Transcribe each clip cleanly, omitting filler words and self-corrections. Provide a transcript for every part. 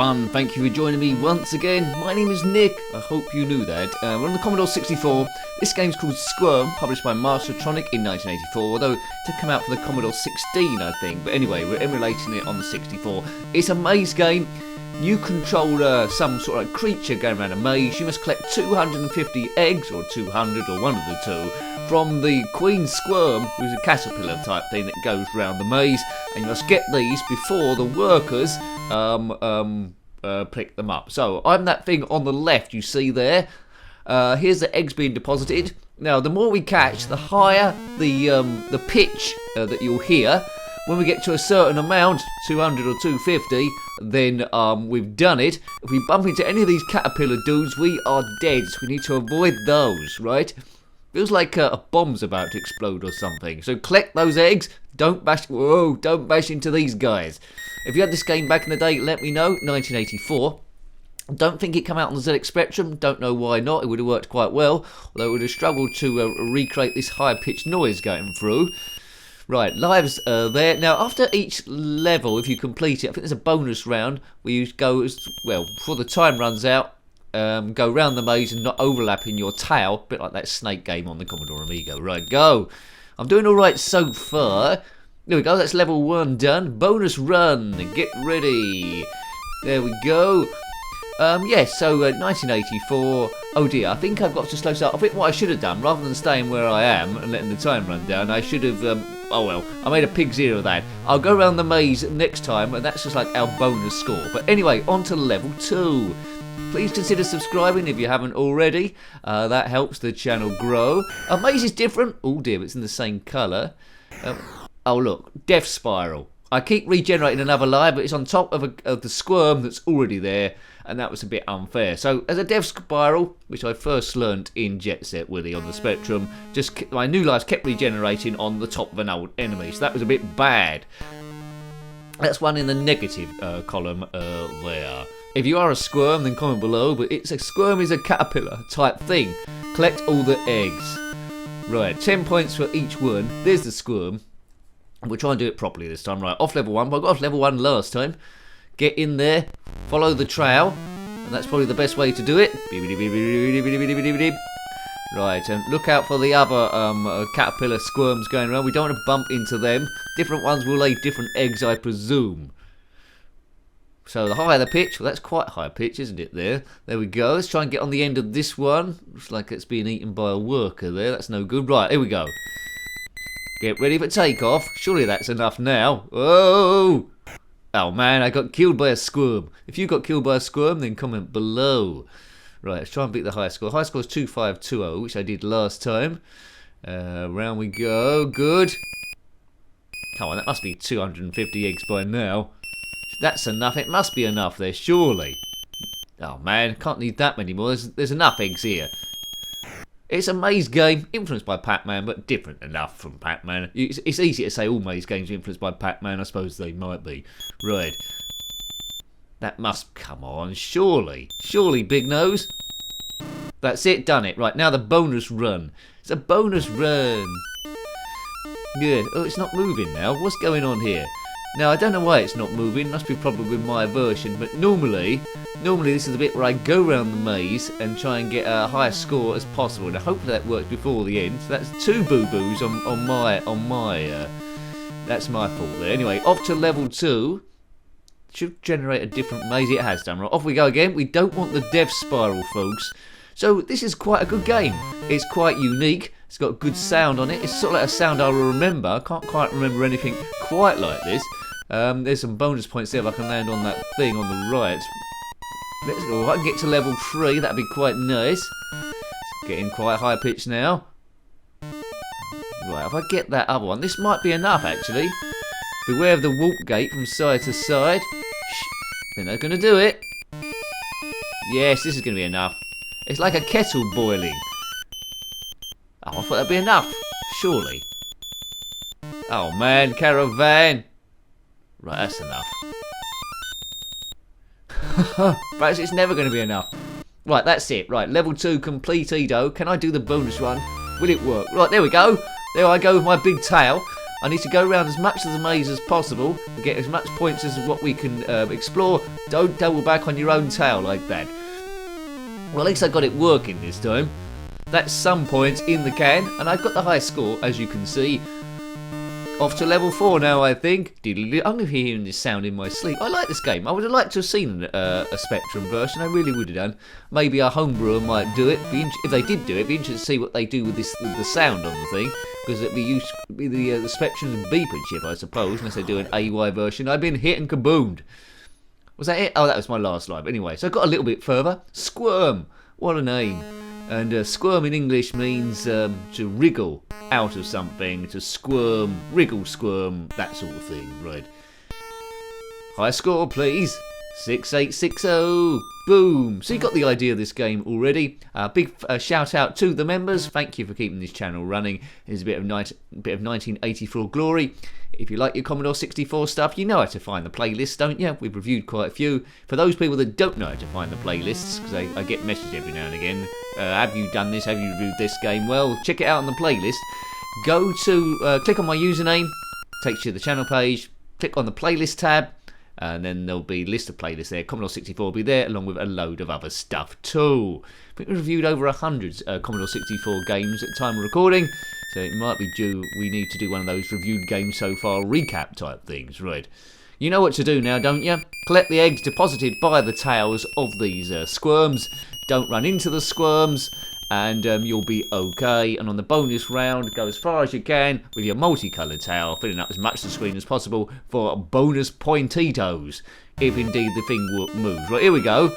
everyone, thank you for joining me once again. My name is Nick, I hope you knew that. We're on the Commodore 64. This game's called Squirm, published by Mastertronic in 1984, although it did come out for the Commodore 16 I think. But anyway, we're emulating it on the 64. It's a maze game. You control some sort of creature going around a maze. You must collect 250 eggs, or 200, or one of the two, from the Queen Squirm, who's a caterpillar type thing that goes round the maze, and you must get these before the workers pick them up. So I'm that thing on the left you see there. Here's the eggs being deposited. Now the more we catch, the higher the pitch that you'll hear. When we get to a certain amount, 200 or 250, then we've done it. If we bump into any of these caterpillar dudes, we are dead. So we need to avoid those, right? Feels like a bomb's about to explode or something. So collect those eggs. Don't bash into these guys. If you had this game back in the day, let me know. 1984. Don't think it came out on the ZX Spectrum. Don't know why not. It would have worked quite well. Although it would have struggled to recreate this high-pitched noise going through. Right, lives there. Now, after each level, if you complete it, I think there's a bonus round where you go, well, before the time runs out, go round the maze and not overlapping your tail. A bit like that snake game on the Commodore Amiga. Right, go. I'm doing all right so far. There we go, that's level 1 done. Bonus run, get ready. There we go. Yes, so 1984. Oh dear, I think I've got to slow start. I think what I should have done, rather than staying where I am and letting the time run down, I should have, oh well, I made a pig's ear of that. I'll go around the maze next time, and that's just like our bonus score. But anyway, on to level 2. Please consider subscribing if you haven't already. That helps the channel grow. Maze is different. Oh dear, it's in the same colour. Oh look, death spiral. I keep regenerating another life, but it's on top of the squirm that's already there, and that was a bit unfair. So as a death spiral, which I first learnt in Jet Set Willy on the Spectrum, my new lives kept regenerating on the top of an old enemy, so that was a bit bad. That's one in the negative column there. If you are a squirm, then comment below, but a squirm is a caterpillar type thing. Collect all the eggs. Right, 10 points for each one. There's the squirm. We'll try and do it properly this time. Right, off level 1. But I got off level 1 last time. Get in there. Follow the trail. And that's probably the best way to do it. Right, and look out for the other caterpillar squirms going around. We don't want to bump into them. Different ones will lay different eggs, I presume. So the higher the pitch, well that's quite high pitch, isn't it there? There we go. Let's try and get on the end of this one. Looks like it's being eaten by a worker there. That's no good. Right, here we go. Get ready for takeoff. Surely that's enough now. Oh! Oh man, I got killed by a squirm. If you got killed by a squirm, then comment below. Right, let's try and beat the high score. High score is 2520, which I did last time. Round we go. Good. Come on, that must be 250 eggs by now. That's enough. It must be enough there, surely. Oh man, can't need that many more. There's enough eggs here. It's a maze game, influenced by Pac-Man, but different enough from Pac-Man. It's easy to say all maze games are influenced by Pac-Man. I suppose they might be. Right. That must... Come on, surely. Surely, Big Nose. That's it, done it. Right, now the bonus run. It's a bonus run. Good. Oh, it's not moving now. What's going on here? Now, I don't know why it's not moving. It must be probably my version. But normally this is the bit where I go around the maze and try and get a higher score as possible. And hopefully that works before the end. So that's 2 boo-boos on my that's my fault there. Anyway, off to level 2. Should generate a different maze. It has done. Right, off we go again. We don't want the death spiral, folks. So this is quite a good game. It's quite unique. It's got good sound on it. It's sort of like a sound I'll remember. I can't quite remember anything quite like this. There's some bonus points there if I can land on that thing on the right. Let's go. If I can get to level 3, that'd be quite nice. It's getting quite high pitch now. Right, if I get that other one, this might be enough actually. Beware of the warp gate from side to side. Shh, they're not going to do it. Yes, this is going to be enough. It's like a kettle boiling. Oh, I thought that'd be enough. Surely. Oh man, caravan. Right, that's enough. Perhaps it's never going to be enough. Right, that's it. Right, level 2 complete Edo. Can I do the bonus run? Will it work? Right, there we go. There I go with my big tail. I need to go around as much of the maze as possible and get as much points as what we can explore. Don't double back on your own tail like that. Well, at least I got it working this time. That's some points in the can, and I've got the high score, as you can see. Off to level 4 now, I think. I'm going to be hearing this sound in my sleep. I like this game. I would have liked to have seen a Spectrum version. I really would have done. Maybe a homebrewer might do it. If they did do it, it'd be interesting to see what they do with this, with the sound on the thing. Because it'd be the Spectrum's beeper chip, I suppose, unless they do an AY version. I've been hit and kaboomed. Was that it? Oh, that was my last line. But anyway, so I got a little bit further. Squirm. What a name. And squirm in English means to wriggle out of something, to squirm, wriggle, squirm, that sort of thing, right? High score, please. 6860. Boom. So you got the idea of this game already. Big shout out to the members. Thank you for keeping this channel running. It's a bit of 1984 glory. If you like your Commodore 64 stuff, you know how to find the playlists, don't you? We've reviewed quite a few. For those people that don't know how to find the playlists, because I get messages every now and again, have you done this? Have you reviewed this game? Well, check it out on the playlist. Go to, click on my username, takes you to the channel page, click on the playlist tab, and then there'll be a list of playlists there. Commodore 64 will be there, along with a load of other stuff too. I think we've reviewed over 100 Commodore 64 games at the time of recording, so it might be due we need to do one of those reviewed games so far recap type things, right? You know what to do now, don't you? Collect the eggs deposited by the tails of these squirms. Don't run into the squirms, and you'll be okay. And on the bonus round, go as far as you can with your multicoloured tail, filling up as much of the screen as possible for bonus pointitos, if indeed the thing moves. Right, here we go.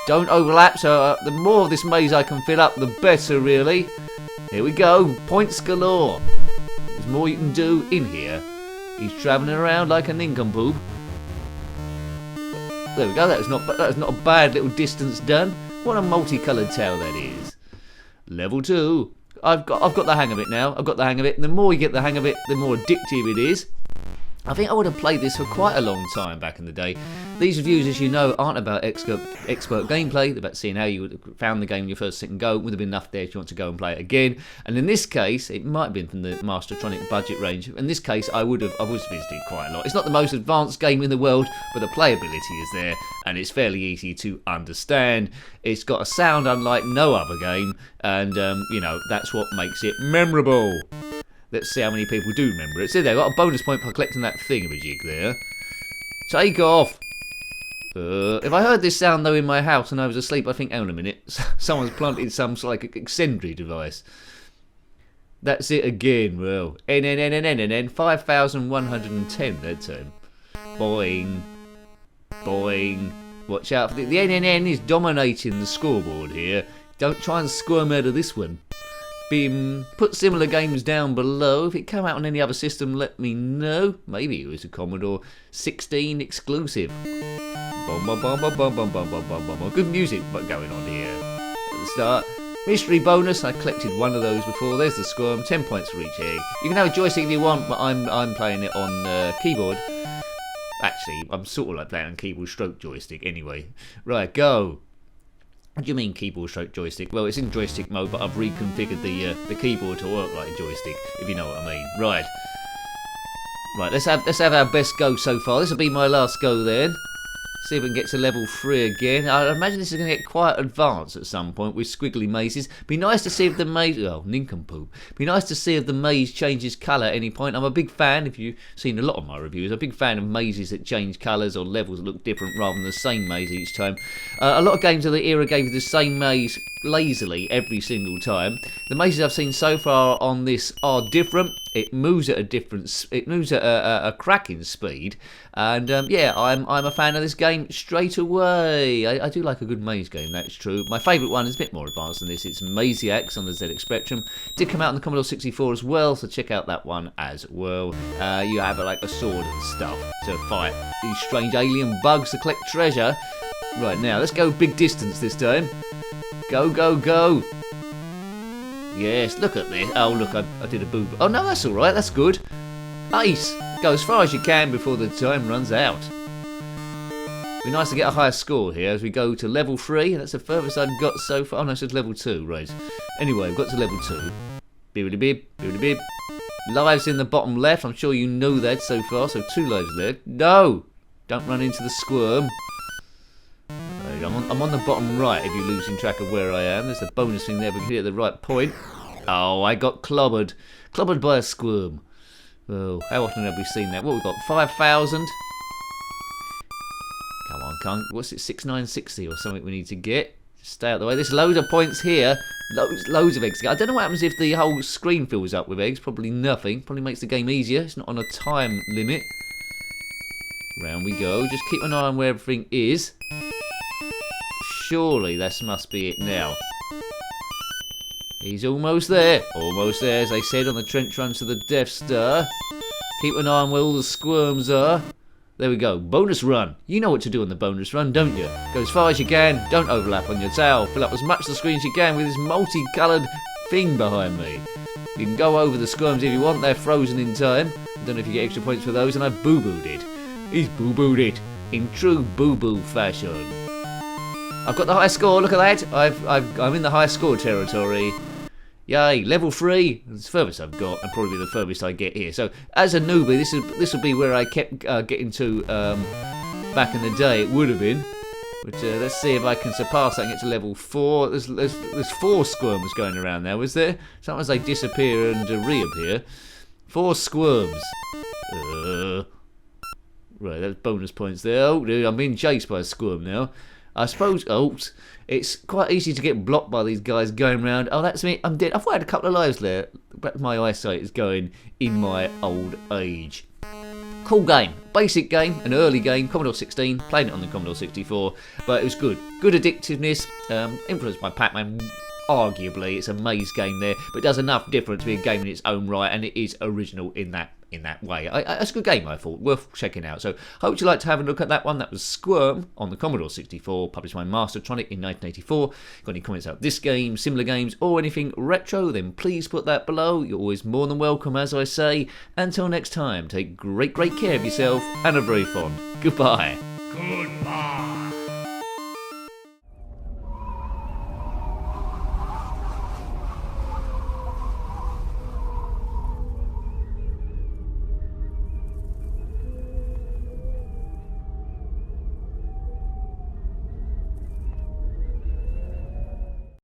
Don't overlap, so the more of this maze I can fill up, the better, really. Here we go, points galore. There's more you can do in here. He's travelling around like a nincompoop. There we go, that was not a bad little distance done. What a multicoloured tail that is. Level 2. I've got the hang of it now. I've got the hang of it. And the more you get the hang of it, the more addictive it is. I think I would have played this for quite a long time back in the day. These reviews, as you know, aren't about expert gameplay. They're about seeing how you would have found the game in your first sit and go. It would have been enough there if you want to go and play it again. And in this case, it might have been from the Mastertronic budget range. In this case, I was visiting quite a lot. It's not the most advanced game in the world, but the playability is there, and it's fairly easy to understand. It's got a sound unlike no other game, and you know, that's what makes it memorable. Let's see how many people do remember it. See, they've got a bonus point for collecting that thingamajig there. Take off! If I heard this sound, though, in my house and I was asleep, I think, hang on a minute, someone's planted some sort of like eccentric device. That's it again. Well, N, 5,110 that time. Boing. Boing. Watch out for the NNN is dominating the scoreboard here. Don't try and squirm out of this one. Bim. Put similar games down below. If it came out on any other system, let me know. Maybe it was a Commodore 16 exclusive. Bum, bum, bum, bum, bum, bum, bum, bum, bum, bum. Good music going on here at the start. Mystery bonus. I collected one of those before. There's the squirm. 10 points for each egg. You can have a joystick if you want, but I'm playing it on keyboard. Actually, I'm sort of like playing on keyboard stroke joystick anyway. Right, go. What do you mean keyboard stroke joystick? Well, it's in joystick mode, but I've reconfigured the keyboard to work like a joystick, if you know what I mean. Right. Right, let's have our best go so far. This will be my last go then. See if we can get to level 3 again. I imagine this is going to get quite advanced at some point with squiggly mazes. Be nice to see if the maze... Oh, nincompoop. Be nice to see if the maze changes colour at any point. I'm a big fan, if you've seen a lot of my reviews, I'm a big fan of mazes that change colours or levels that look different rather than the same maze each time. A lot of games of the era gave you the same maze lazily every single time. The mazes I've seen so far on this are different. It moves at a cracking speed, and yeah, I'm a fan of this game straight away. I do like a good maze game, that's true. My favourite one is a bit more advanced than this. It's Maziacs on the ZX Spectrum. Did come out on the Commodore 64 as well, so check out that one as well. You have like a sword and stuff to fight these strange alien bugs to collect treasure. Right, now let's go big distance this time. Go, go, go. Yes, look at this. Oh, look, I did a boob. Oh, no, that's all right. That's good. Ace. Go as far as you can before the time runs out. Be nice to get a higher score here as we go to level 3. That's the furthest I've got so far. Oh, no, it's just level 2, right. Anyway, we've got to level 2. Bibbidi bib, bibbidi bib. Lives in the bottom left. I'm sure you know that so far. So 2 lives left. No! Don't run into the squirm. Right, I'm on the bottom right if you're losing track of where I am. There's a bonus thing there, but we can hit at the right point. Oh, I got clobbered. Clobbered by a squirm. Oh, how often have we seen that? What have we got? 5,000? Come on, can't. What's it? 6960 or something we need to get. Stay out of the way. There's loads of points here. Loads of eggs. I don't know what happens if the whole screen fills up with eggs. Probably nothing. Probably makes the game easier. It's not on a time limit. Round we go. Just keep an eye on where everything is. Surely this must be it now. He's almost there. Almost there, as they said on the trench run to the Death Star. Keep an eye on where all the squirms are. There we go. Bonus run. You know what to do on the bonus run, don't you? Go as far as you can. Don't overlap on your tail. Fill up as much of the screen as you can with this multicoloured thing behind me. You can go over the squirms if you want. They're frozen in time. I don't know if you get extra points for those, and I've boo-booed it. He's boo-booed it in true boo-boo fashion. I've got the high score. Look at that. I'm in the high score territory. Yay, level 3. It's the furthest I've got, and probably the furthest I get here. So, as a newbie, this will be where I kept getting to back in the day. It would have been, but let's see if I can surpass that and get to level 4. There's 4 squirms going around there, was there? Sometimes they disappear and reappear. 4 squirms. Right, that's bonus points there. Oh, I'm being chased by a squirm now. I suppose, it's quite easy to get blocked by these guys going around. Oh, that's me, I'm dead. I've had a couple of lives there. But my eyesight is going in my old age. Cool game. Basic game, an early game. Commodore 16, played it on the Commodore 64, but it was good. Good addictiveness, influenced by Pac-Man. Arguably, it's a maze game there, but does enough difference to be a game in its own right, and it is original in that way. It's a good game, I thought, worth checking out. So, hope you like to have a look at that one. That was Squirm on the Commodore 64, published by Mastertronic in 1984. Got any comments about this game, similar games, or anything retro, then please put that below. You're always more than welcome, as I say. Until next time, take great care of yourself, and a very fond goodbye. Goodbye.